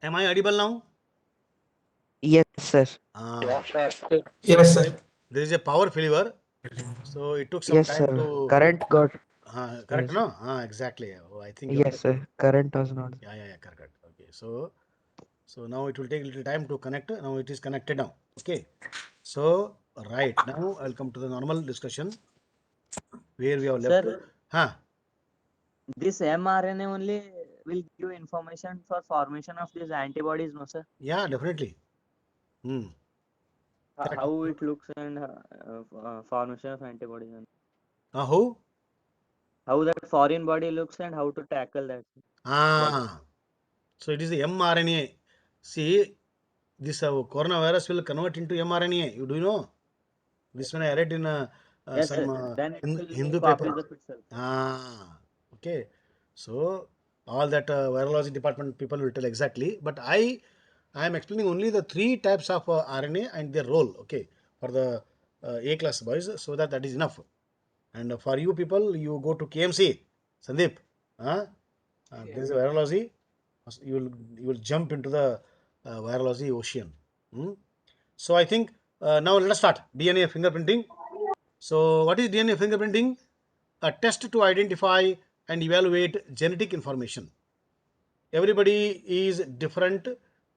Am I audible now? Yes, sir. Ah, so Yes, sir. there is a power failure, so it took some Yes, time sir. to Current got. correct, Yes, no? Exactly. Oh, I think you yes, understood. sir. Current was not. Yeah, correct. Okay, so now it will take a little time to connect. Now it is connected now. Okay, so right now I'll come to the normal discussion where we have left. Sir, Huh? this mRNA only will give information for formation of these antibodies, no, sir? Yeah, definitely. Hmm. Correct. How it looks and formation of antibodies and Who? how that foreign body looks and how to tackle that. What? Ah, so it is the mRNA. See, this coronavirus will convert into mRNA. You do you know? This one I read in Yes, some sir. Then it will give Hindu copies paper. of itself. Okay. So all that virology department people will tell exactly, but I am explaining only the three types of RNA and their role. Okay, for the A class boys, so that is enough. And for you people, you go to KMC, Sandeep. Uh, there is a virology. You will you will jump into the virology ocean. Hmm? So I think now let us start DNA fingerprinting. So what is DNA fingerprinting? A test to identify and evaluate genetic information. Everybody is different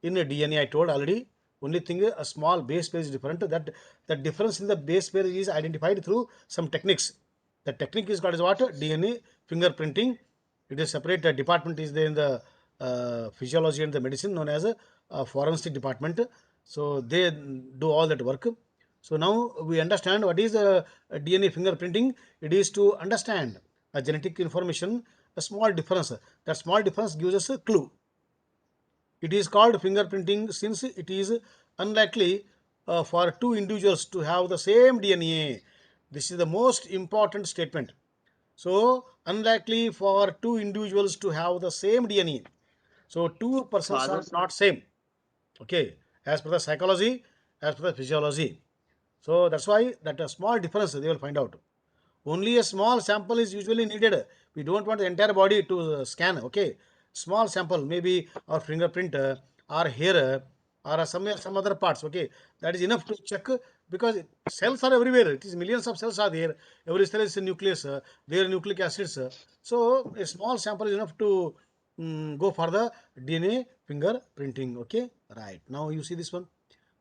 in a DNA. I told already. Only thing a small base pair is different. That the difference in the base pair is identified through some techniques. The technique is called as what? DNA fingerprinting. It is separate department is there in the physiology and the medicine known as a forensic department. So they do all that work. So now we understand what is DNA fingerprinting. It is to understand a genetic information, a small difference. That small difference gives us a clue. It is called fingerprinting since it is unlikely for two individuals to have the same DNA. This is the most important statement. So, unlikely for two individuals to have the same DNA. So, two persons Father, are sir. not same. Okay, as per the psychology, as per the physiology. So, that's why that a small difference they will find out. Only a small sample is usually needed. We don't want the entire body to scan. Okay, small sample, maybe our fingerprint or hair or some other parts. Okay, that is enough to check because cells are everywhere. It is millions of cells are there. Every cell is a nucleus. There are nucleic acids. So a small sample is enough to go for the DNA fingerprinting. Okay, right. Now you see this one.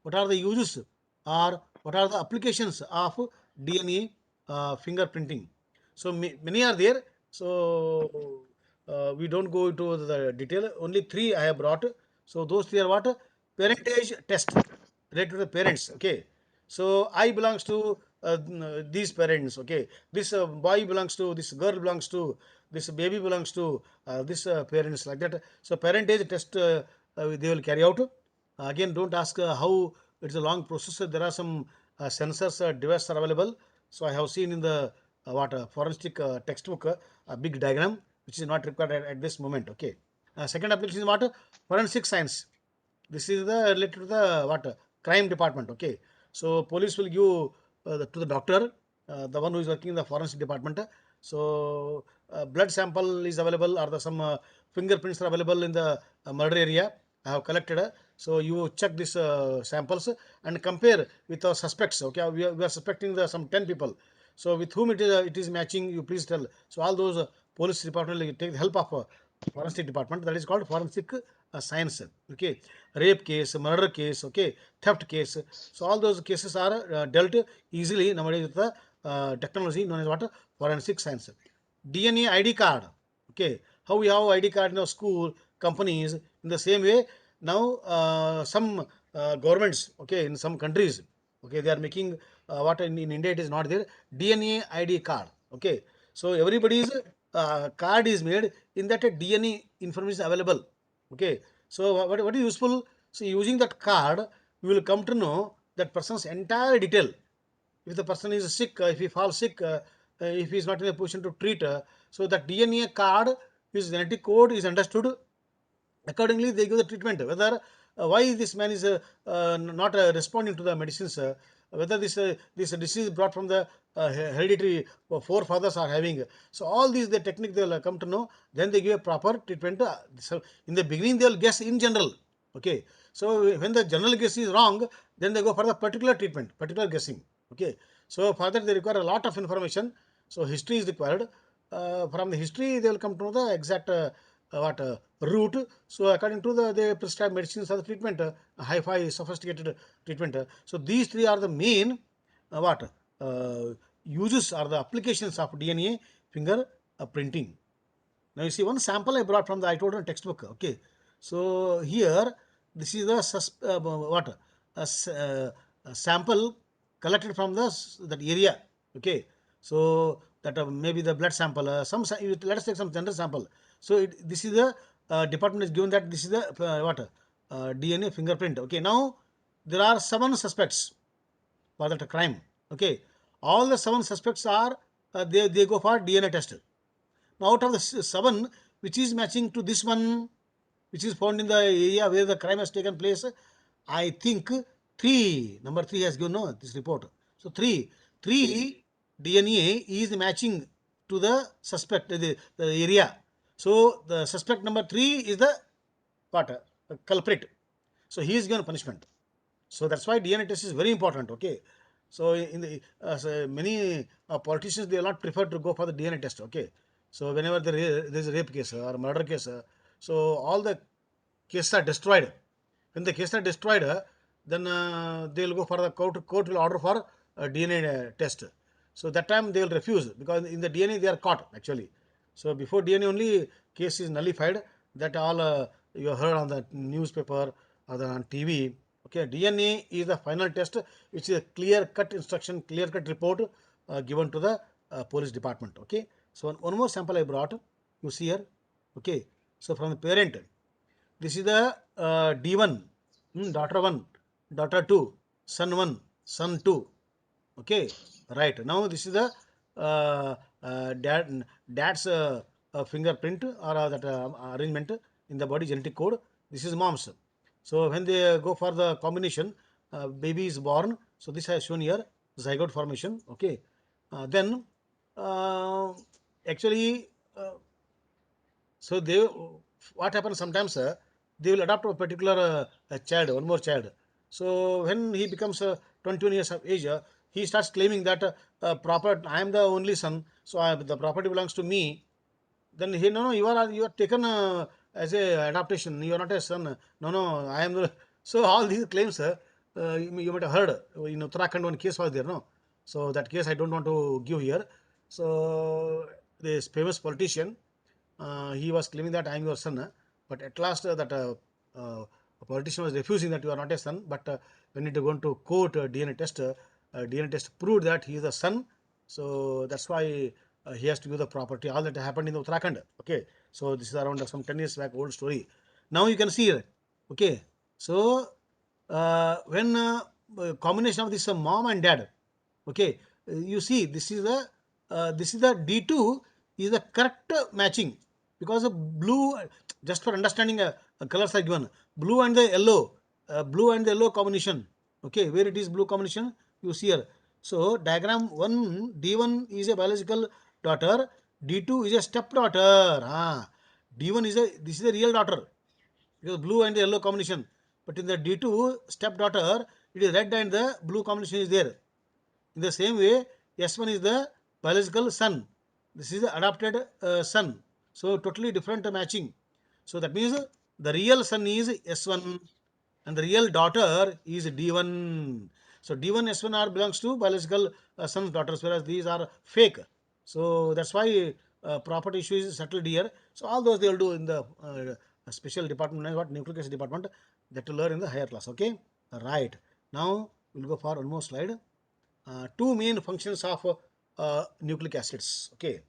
What are the uses or what are the applications of DNA fingerprinting? So many are there. So we don't go into the detail. Only three I have brought. So those three are what? Parentage test related to the parents. Okay. So I belongs to these parents. Okay. This boy belongs to this girl belongs to this baby belongs to this parents like that. So parentage test they will carry out. Again, don't ask how it's a long process. There are some sensors devices are available. So I have seen in the forensic textbook a big diagram which is not required at this moment. Okay. Second application is what? Forensic science. This is the related to the crime department. Okay. So police will give to the doctor, the one who is working in the forensic department. So blood sample is available or the some fingerprints are available in the murder area. I have collected. So you check these samples and compare with our suspects. Okay, we are suspecting the some 10 people. So with whom it is matching, you please tell. So all those police department will take the help of forensic department. That is called forensic science. Okay, rape case, murder case. Okay, theft case. So all those cases are dealt easily nowadays with the technology known as what? Forensic science. DNA ID card. Okay, how we have ID card in our school, companies. In the same way, now some governments, okay, in some countries, okay, they are making what in India it is not there. DNA ID card. Okay, so everybody's card is made in that DNA information available. Okay, so what is useful? So using that card, you will come to know that person's entire detail. If the person is sick, if he falls sick, if he is not in a position to treat, so that DNA card, his genetic code is understood. Accordingly, they give the treatment. Whether why this man is not responding to the medicines, whether this disease brought from the hereditary forefathers are having. So all these the technique they will come to know. Then they give a proper treatment. So in the beginning they will guess in general. Okay, so when the general guess is wrong, then they go for the particular treatment, particular guessing. Okay, so for that they require a lot of information. So history is required. From the history, they will come to know the exact route. So according to they prescribe medicines as the treatment, high-fi sophisticated treatment. So these three are the main what uses or the applications of DNA finger printing. Now you see one sample I brought from the I told you textbook. Okay, so here this is the a sample collected from that area. Okay, so that maybe the blood sample. Let us take some general sample. So this is the department is given that this is the DNA fingerprint. Okay, now there are 7 suspects for that crime. Okay, all the 7 suspects are they go for DNA test. Now, out of the 7, which is matching to this one, which is found in the area where the crime has taken place, I think 3, number 3 has given this report. So, 3 DNA is matching to the suspect, the area. So, the suspect number 3 is the what? Culprit. So, he is given punishment. So that's why DNA test is very important. Okay, so in the many politicians, they will not prefer to go for the DNA test. Okay, so whenever there is a rape case or murder case, so all the cases are destroyed. When the cases are destroyed, then they will go for the court will order for a DNA test. So that time they will refuse because in the DNA they are caught actually. So before DNA only case is nullified. That all you heard on the newspaper or on TV. Okay, DNA is the final test, which is a clear-cut instruction, clear-cut report given to the police department. Okay, so one more sample I brought. You see here. Okay, so from the parent, this is the D1, daughter 1, daughter 2, son 1, son 2. Okay, right. Now this is the dad's fingerprint or that arrangement in the body genetic code. This is mom's. So when they go for the combination, baby is born. So this I have shown here, zygote formation. Okay, then uh, actually. So what happens sometimes, they will adopt a particular child, one more child. So when he becomes 21 years of age, he starts claiming that I am the only son, so the property belongs to me. Then he no, you are taken as a adaptation. You are not a son. No, I am the. So all these claims, you might have heard in Uttarakhand one case was there, no. So that case I don't want to give here. So this famous politician, he was claiming that I am your son, but at last a politician was refusing that you are not a son. But when it went to court, DNA test proved that he is the son. So that's why he has to give the property. All that happened in Uttarakhand. Okay, so this is around some 10 years back old story. Now you can see it. Okay, so when combination of this mom and dad, okay, you see this is the D2 is the correct matching because the blue, just for understanding, colors are given blue and the yellow combination. Okay, where it is blue combination, you see here. So diagram 1, D1 is a biological daughter, D2 is a stepdaughter. D1 is this is a real daughter because blue and the yellow combination. But in the D2 stepdaughter, it is red and the blue combination is there. In the same way, S1 is the biological son. This is the adopted son. So totally different matching. So that means the real son is S1 and the real daughter is D1. So D1, S1 are belongs to biological sons, daughters, whereas these are fake. So that's why property issue is settled here. So all those they will do in the special department, what nucleic acid department, that will learn in the higher class. Okay, right. Now we'll go for one more slide. Two main functions of nucleic acids. Okay,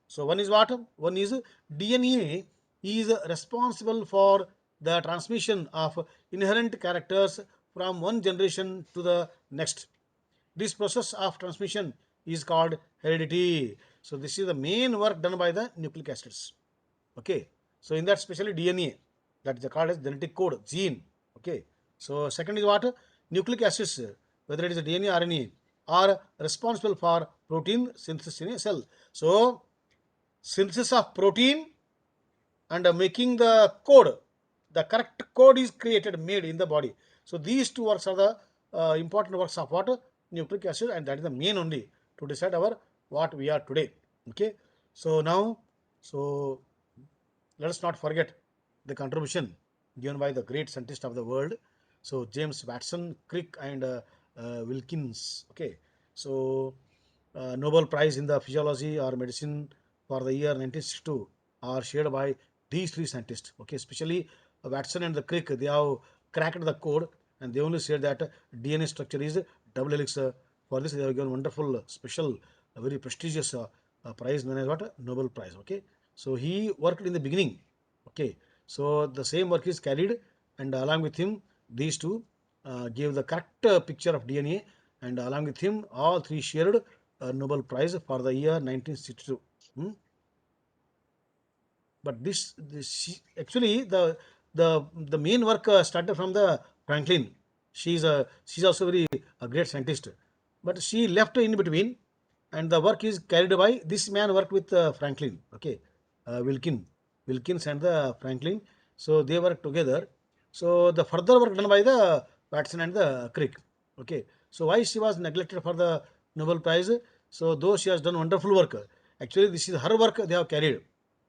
so one is what? One is DNA is responsible for the transmission of inherent characters from one generation to the next. This process of transmission is called heredity. So this is the main work done by the nucleic acids. Okay, so in that especially DNA, that is called as genetic code, gene. Okay, so second is what? Nucleic acids, whether it is a DNA or RNA, are responsible for protein synthesis in a cell. So synthesis of protein and making the code, the correct code is created, made in the body. So these two works are the important works of what? Nucleic acid, and that is the main only to decide our what we are today. Okay. So now, so let us not forget the contribution given by the great scientist of the world. So James Watson, Crick, and Wilkins. Okay. So Nobel Prize in the physiology or medicine for the year 1962 are shared by these three scientists. Okay, especially Watson and the Crick, they have cracked the code, and they only said that DNA structure is double helix. For this, they have given wonderful, special, very prestigious prize known as what? Nobel Prize. Okay, so he worked in the beginning. Okay, so the same work is carried, and along with him, these two gave the correct picture of DNA, and along with him, all three shared Nobel Prize for the year 1962. Hmm? But actually the main work started from the Franklin. She's also very a great scientist, but she left in between, and the work is carried by this man worked with Franklin. Okay, Wilkins and the Franklin. So they work together. So the further work done by the Watson and the Crick. Okay, so why she was neglected for the Nobel Prize? So though she has done wonderful work, actually this is her work they have carried.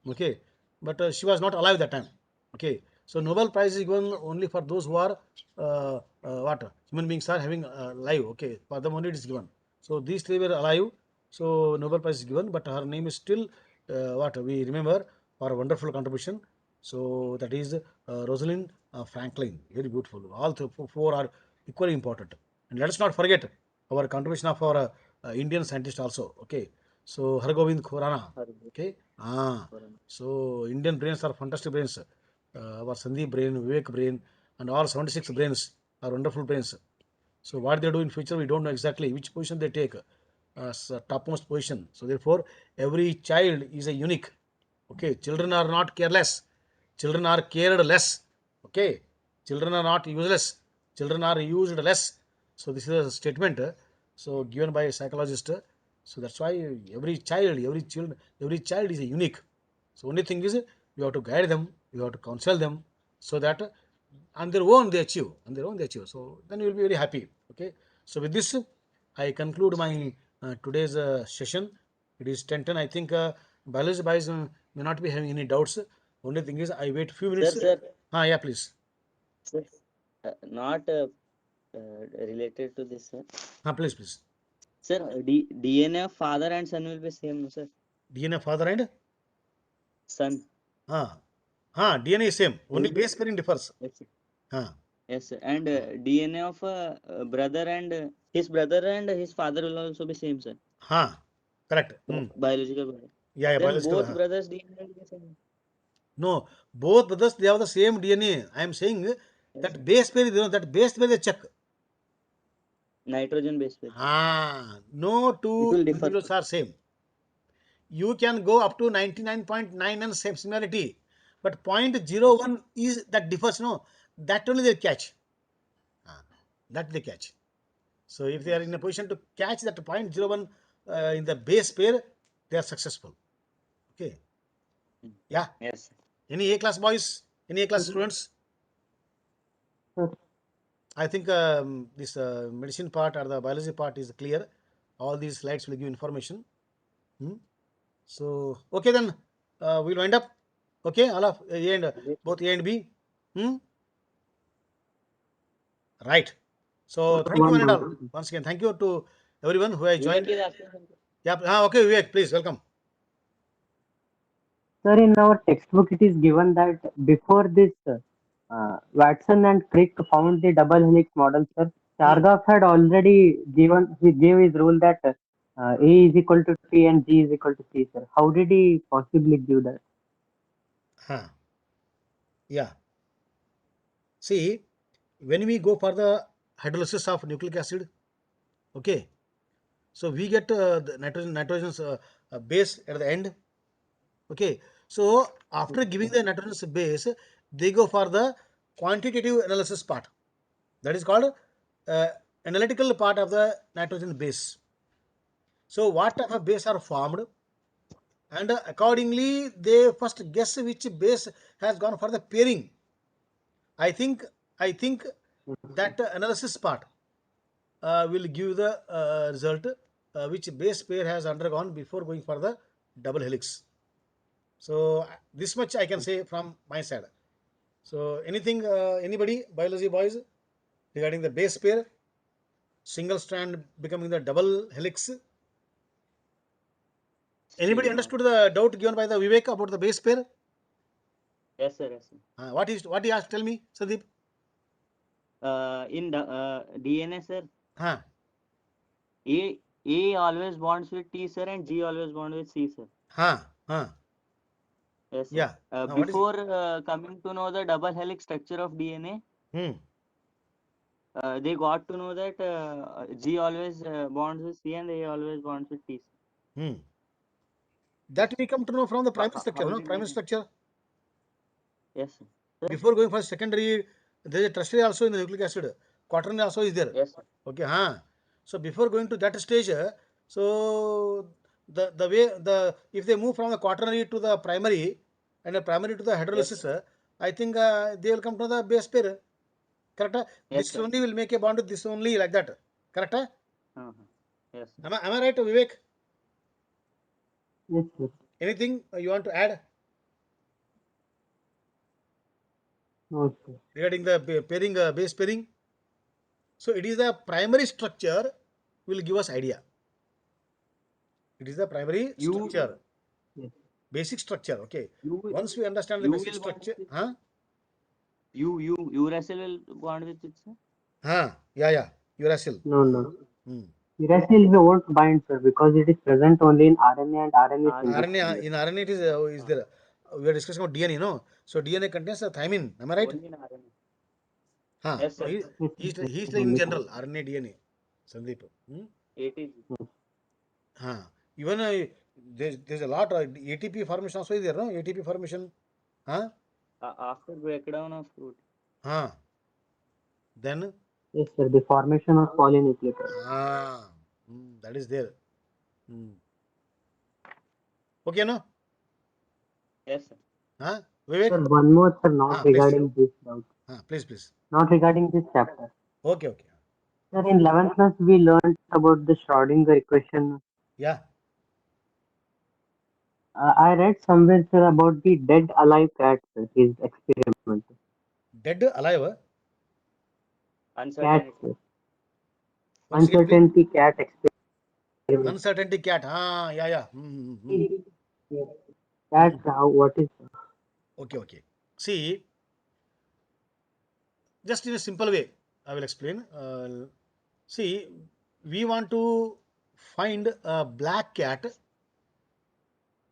Okay, but she was not alive that time. Okay, so Nobel Prize is given only for those who are what human beings are having life. Okay, for them only it is given. So these three were alive, so Nobel Prize is given, but her name is still what we remember for a wonderful contribution. So that is Rosalind Franklin. Very beautiful. All four are equally important. And let us not forget our contribution of our Indian scientist also. Okay, so Hargobind Khurana. Okay, so Indian brains are fantastic brains. Our Sandeep brain, Vivek brain, and all 76 brains are wonderful brains. So what they do in future, we don't know exactly which position they take as a topmost position. So therefore, every child is a unique. Okay, children are not careless. Children are cared less. Okay, children are not useless. Children are used less. So this is a statement. So given by a psychologist. So that's why every child is a unique. So only thing is you have to guide them, you have to counsel them, so that on their own they achieve, on their own they achieve. So then you will be very happy. Okay. So with this, I conclude my today's session. It is 10:10. I think biology boys may not be having any doubts. Only thing is I wait few minutes. Sir, Yeah, please. sir, not related to this, sir. Please. Sir, DNA of father and son will be same, no, sir. DNA father and Son. DNA is same. Only base pairing differs. Yes, sir. Ah, Yes, sir. And DNA of brother and his brother and his father will also be same, sir. correct. Biological brother. Yeah, Then biological. both brothers' DNA will be same. No, both brothers they have the same DNA. I am saying Yes, that sir. base pair, that base pair they check. Nitrogen base pair. No It two will differ. individuals are same. You can go up to 99.9 and same similarity, but 0.01 is that differs. No, that only they catch. That they catch. So if they are in a position to catch that 0.01 in the base pair, they are successful. Okay. Yeah. Yes, sir. Any A class boys? Any A class students? I think this medicine part or the biology part is clear. All these slides will give information. So, okay then, we'll wind up. Okay, all of A and both A and B. Right. So, thank you one and all. Once again, thank you to everyone who has joined. Vivek is asking something. Yeah, okay, Vivek, please welcome. Sir, in our textbook, it is given that before this, Watson and Crick found the double helix model, sir. Chargaff had already he gave his rule that A is equal to T and G is equal to C, sir. How did he possibly give that? Yeah. See, when we go for the hydrolysis of nucleic acid, okay, so we get the nitrogen's base at the end. Okay, so after giving the nitrogen's base, they go for the quantitative analysis part. That is called analytical part of the nitrogen base. So what type of base are formed, and accordingly they first guess which base has gone for the pairing. I think that analysis part will give the result which base pair has undergone before going for the double helix. So this much I can say from my side. So anything, anybody, biology boys, regarding the base pair, single strand becoming the double helix? Anybody Still, understood the doubt given by the Vivek about the base pair? yes, sir. Yes, sir. What he asked? Tell me, Sandeep. In the DNA, sir, Huh. A always bonds with T, sir, and G always bonds with C, sir. Huh. Huh. Yes, sir. Yeah. What is? Before coming to know the double helix structure of DNA, Hmm. they got to know that G always bonds with C and A always bonds with T, sir. Hmm. Yes, That we come to know from the sir. primary structure. How No, did they primary know? structure. Yes, sir. Sir? Before going for secondary, there is a tertiary also in the nucleic acid. Quaternary also is there. Yes, sir. Okay. Huh. So before going to that stage, so the way the if they move from the quaternary to the primary and the primary to the Yes, hydrolysis, sir. I think they will come to the base pair. Correct? Yes, This sir. only will make a bond with this only like that. Correct? Uh-huh. Yes, sir. Am I right, Vivek? Yes, sir. Anything you want to add No, sir. regarding the pairing, base pairing? So it is the primary structure will give us idea. It is the primary You, structure, Yes. basic structure. Okay. you, will- Once we understand the you basic will bond structure, with it. huh? You, Russell will bond with it, sir. Huh? Yeah, yeah. Uracil. No, no. Hmm. Uracil we won't bind, sir, because it is present only in RNA and RNA single RNA. RNA stranded. in RNA it is there. We are discussing about DNA, no? So DNA contains the thymine. Am I right? Only in RNA. Huh? Yes, No, sir. Yes, he's in only general RNA DNA. Sandeep. Hmm? ATG. Huh. Even there's a lot of ATP formation also is there, no? ATP formation. Huh? After breakdown of fruit. Huh. Then yes, sir. The formation of polynucleotides. that is there. Hmm. Okay, no? Yes, sir. Huh? Vivek? Sir, one more, sir, not Please. regarding this doubt, Please, please. not regarding this chapter. Okay, okay. Sir, in 11th class we learned about the Schrodinger equation. Yeah. I read somewhere, sir, about the dead alive cat, sir, his experiment. Dead, alive. Cat, Uncertainty. sir. Once again, please. Uncertainty cat experiment. Uncertainty cat. Yeah, yeah. Cat, how, what is, Okay, okay. See, just in a simple way, I will explain. See, we want to find a black cat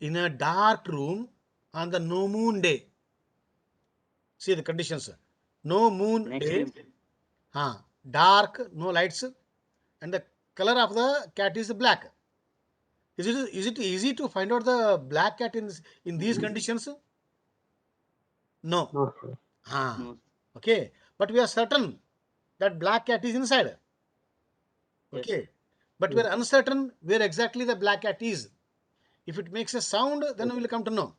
in a dark room on the no moon day. See the conditions. No moon Next day, dream. dark, no lights, and the color of the cat is black. Is it easy to find out the black cat in these conditions? No. no, sir. Ah, No. okay. But we are certain that black cat is inside. Yes. Okay. But we are uncertain where exactly the black cat is. If it makes a sound, then we will come to know.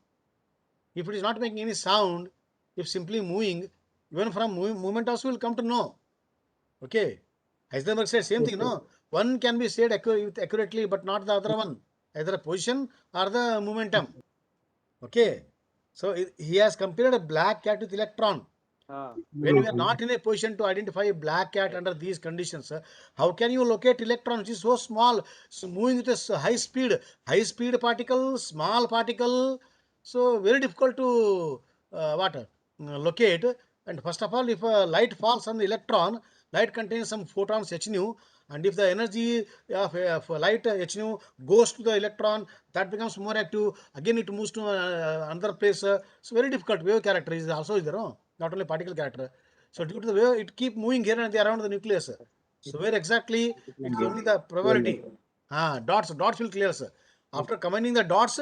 If it is not making any sound, if simply moving, even from movement also will come to know. Okay. Heisenberg said same thing, no? One can be said accurately, but not the other one. Either a position or the momentum. Okay. So he has compared a black cat with electron. Ah. When we are not in a position to identify a black cat under these conditions, how can you locate electron which is so small, so moving with a high speed particle, small particle, so very difficult to locate. And first of all, if light falls on the electron, light contains some photons h nu, and if the energy of light h nu goes to the electron, that becomes more active. Again, it moves to another place. So very difficult. Wave character is also there, no? Not only particle character. So due to the wave, it keep moving here and there around the nucleus. So where exactly it is only the probability. Dots will clear, sir. After combining the dots,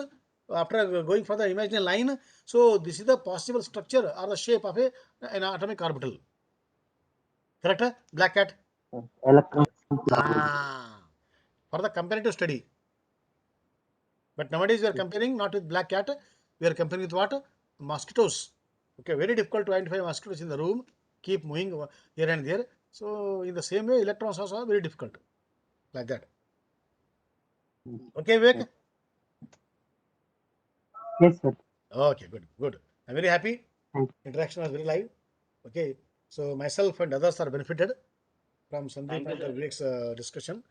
after going for the imaginary line, so this is the possible structure or the shape of an atomic orbital. Correct? Black cat. Electron. For the comparative study. But nowadays we are comparing not with black cat, we are comparing with what? Mosquitoes. Okay, very difficult to identify mosquitoes in the room, keep moving here and there. So in the same way, electrons also are very difficult, like that. Okay, Vivek? Yes, sir. Okay, good, good. I'm very happy. Thank Interaction was very live. Okay, so myself and others are benefited from Sandeep Thank you, and sir. Vivek's discussion.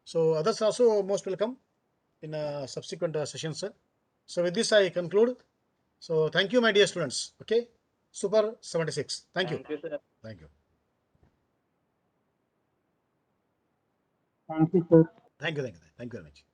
So others also most welcome in subsequent sessions, sir. So with this I conclude. So thank you, my dear students. Okay, Super 76. Thank you. Thank you, sir. Thank you. Thank you, sir. Thank you. Thank you. Thank you very much.